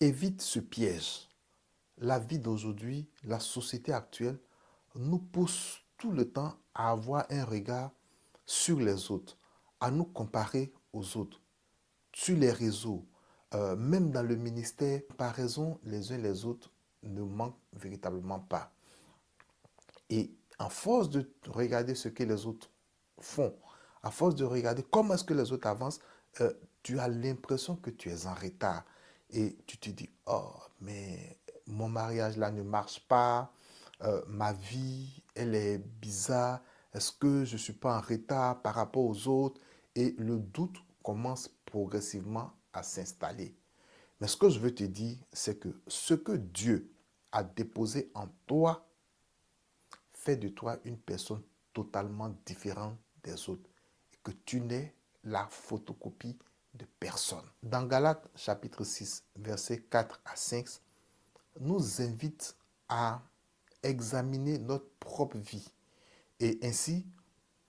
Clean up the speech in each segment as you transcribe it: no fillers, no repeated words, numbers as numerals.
Évite ce piège. La vie d'aujourd'hui, la société actuelle nous pousse tout le temps à avoir un regard sur les autres, à nous comparer aux autres, sur les réseaux, même dans le ministère, comparaison les uns les autres ne manque véritablement pas. Et en force de regarder ce que les autres font, à force de regarder comment est-ce que les autres avancent, tu as l'impression que tu es en retard. Et tu te dis, oh, mais mon mariage là ne marche pas, ma vie, elle est bizarre, est-ce que je ne suis pas en retard par rapport aux autres? Et le doute commence progressivement à s'installer. Mais ce que je veux te dire, c'est que ce que Dieu a déposé en toi fait de toi une personne totalement différente des autres et que tu n'es la photocopie de personne. Dans Galates chapitre 6, versets 4 à 5, nous invite à examiner notre propre vie et ainsi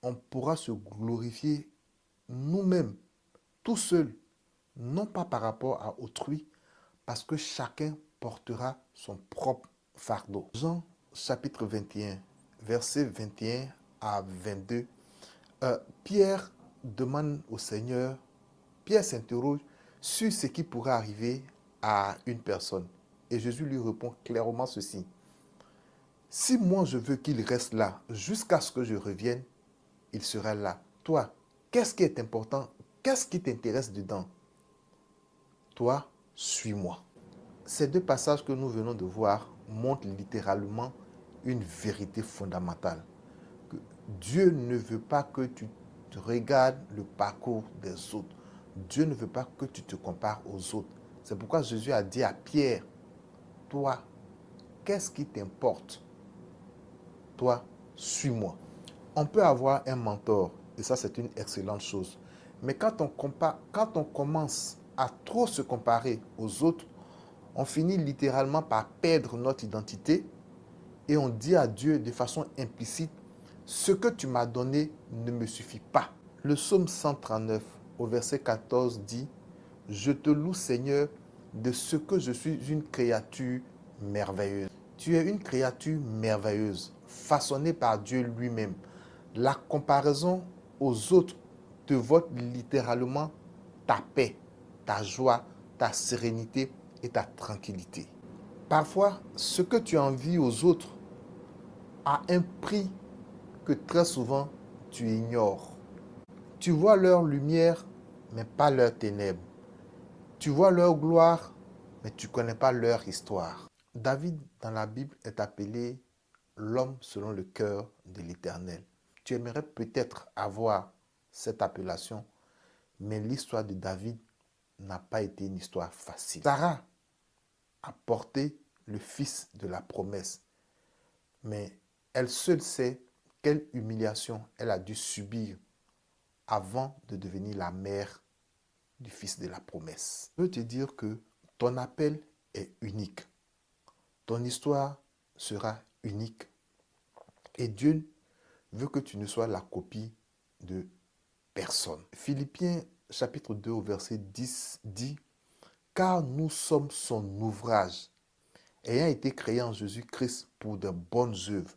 on pourra se glorifier nous-mêmes, tout seul, non pas par rapport à autrui, parce que chacun portera son propre fardeau. Jean chapitre 21, versets 21 à 22, Pierre demande au Seigneur, Pierre s'interroge sur ce qui pourrait arriver à une personne. Et Jésus lui répond clairement ceci. Si moi je veux qu'il reste là jusqu'à ce que je revienne, il sera là. Toi, qu'est-ce qui est important? Qu'est-ce qui t'intéresse dedans? Toi, suis-moi. Ces deux passages que nous venons de voir montrent littéralement une vérité fondamentale. Que Dieu ne veut pas que tu regardes le parcours des autres. Dieu ne veut pas que tu te compares aux autres. C'est pourquoi Jésus a dit à Pierre, toi, qu'est-ce qui t'importe? Toi, suis-moi. On peut avoir un mentor, et ça c'est une excellente chose. Mais quand on commence à trop se comparer aux autres, on finit littéralement par perdre notre identité et on dit à Dieu de façon implicite, ce que tu m'as donné ne me suffit pas. Le psaume 139 au verset 14 dit, je te loue Seigneur de ce que je suis une créature merveilleuse. Tu es une créature merveilleuse, façonnée par Dieu lui-même. La comparaison aux autres te vote littéralement ta paix, ta joie, ta sérénité et ta tranquillité. Parfois, ce que tu envies aux autres a un prix que très souvent tu ignores. Tu vois leur lumière, mais pas leur ténèbres. Tu vois leur gloire, mais tu ne connais pas leur histoire. David, dans la Bible, est appelé l'homme selon le cœur de l'Éternel. Tu aimerais peut-être avoir cette appellation, mais l'histoire de David n'a pas été une histoire facile. Sarah a porté le fils de la promesse, mais elle seule sait quelle humiliation elle a dû subir avant de devenir la mère du fils de la promesse. Je veux te dire que ton appel est unique. Ton histoire sera unique. Et Dieu veut que tu ne sois la copie de personne. Philippiens chapitre 2 au verset 10 dit, car nous sommes son ouvrage, ayant été créés en Jésus-Christ pour de bonnes œuvres.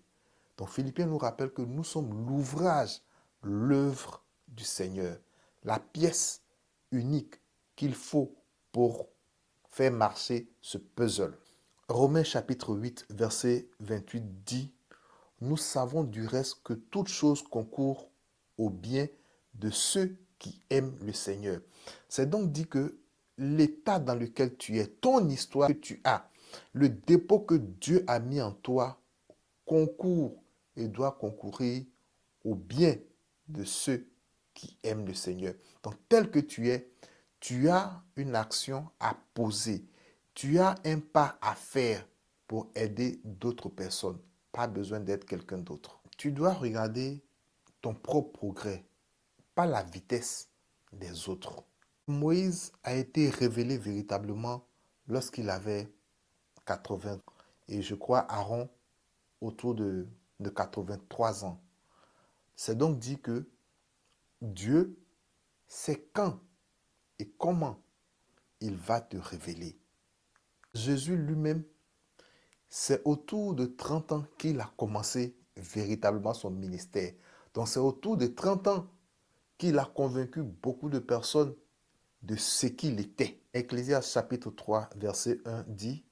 Donc Philippiens nous rappelle que nous sommes l'ouvrage, l'œuvre du Seigneur, la pièce unique qu'il faut pour faire marcher ce puzzle. Romains chapitre 8, verset 28 dit, nous savons du reste que toute chose concourt au bien de ceux qui aiment le Seigneur. C'est donc dit que l'état dans lequel tu es, ton histoire que tu as, le dépôt que Dieu a mis en toi concourt et doit concourir au bien de ceux qui aiment le Seigneur. Donc tel que tu as une action à poser, tu as un pas à faire pour aider d'autres personnes. Pas besoin d'être quelqu'un d'autre. Tu dois regarder ton propre progrès, pas la vitesse des autres. Moïse a été révélé véritablement lorsqu'il avait 80 ans. Et je crois Aaron autour de 83 ans. C'est donc dit que Dieu sait quand et comment il va te révéler. Jésus lui-même, c'est autour de 30 ans qu'il a commencé véritablement son ministère. Donc c'est autour de 30 ans qu'il a convaincu beaucoup de personnes de ce qu'il était. Ecclésiaste chapitre 3, verset 1 dit,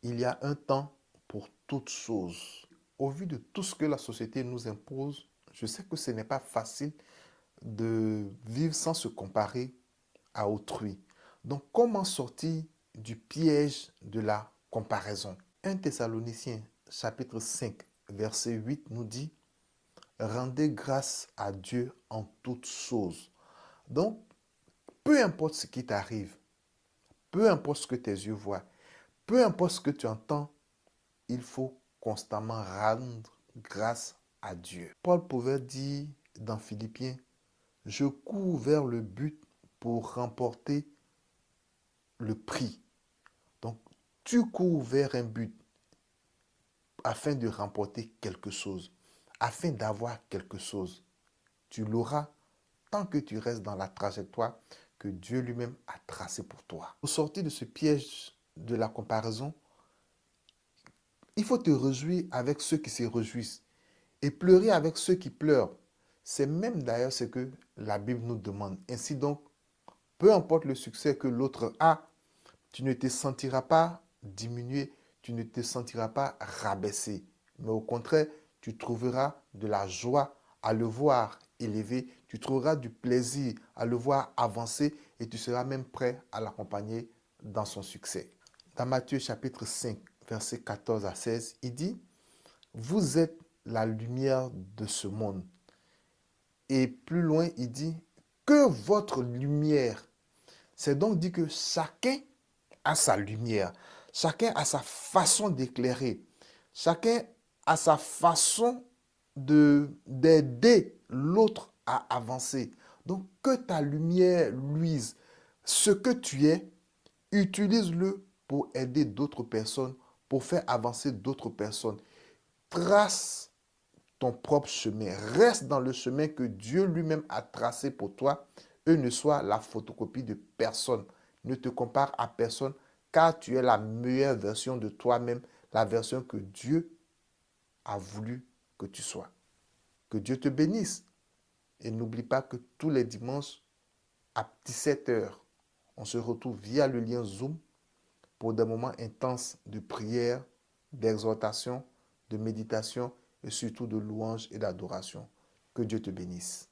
il y a un temps pour toutes choses. Au vu de tout ce que la société nous impose, je sais que ce n'est pas facile de vivre sans se comparer à autrui. Donc, comment sortir du piège de la comparaison? 1 Thessaloniciens chapitre 5, verset 8 nous dit, rendez grâce à Dieu en toutes choses. Donc, peu importe ce qui t'arrive, peu importe ce que tes yeux voient, peu importe ce que tu entends, il faut constamment rendre grâce à Dieu. Paul pouvait dire dans Philippiens, je cours vers le but pour remporter le prix. Donc, tu cours vers un but afin de remporter quelque chose, afin d'avoir quelque chose. Tu l'auras tant que tu restes dans la trajectoire que Dieu lui-même a tracée pour toi. Pour sortir de ce piège de la comparaison, il faut te réjouir avec ceux qui se réjouissent et pleurer avec ceux qui pleurent. C'est même d'ailleurs ce que la Bible nous demande. Ainsi donc, peu importe le succès que l'autre a, tu ne te sentiras pas diminué, tu ne te sentiras pas rabaissé. Mais au contraire, tu trouveras de la joie à le voir élevé, tu trouveras du plaisir à le voir avancer et tu seras même prêt à l'accompagner dans son succès. Dans Matthieu chapitre 5, versets 14 à 16, il dit, vous êtes la lumière de ce monde. Et plus loin, il dit, que votre lumière. C'est donc dit que chacun a sa lumière. Chacun a sa façon d'éclairer. Chacun a sa façon d'aider l'autre à avancer. Donc, que ta lumière luise. Ce que tu es, utilise-le pour aider d'autres personnes, pour faire avancer d'autres personnes. Trace ton propre chemin. Reste dans le chemin que Dieu lui-même a tracé pour toi et ne sois la photocopie de personne. Ne te compare à personne car tu es la meilleure version de toi-même, la version que Dieu a voulu que tu sois. Que Dieu te bénisse. Et n'oublie pas que tous les dimanches à 17 heures, on se retrouve via le lien Zoom pour des moments intenses de prière, d'exhortation, de méditation et surtout de louange et d'adoration. Que Dieu te bénisse.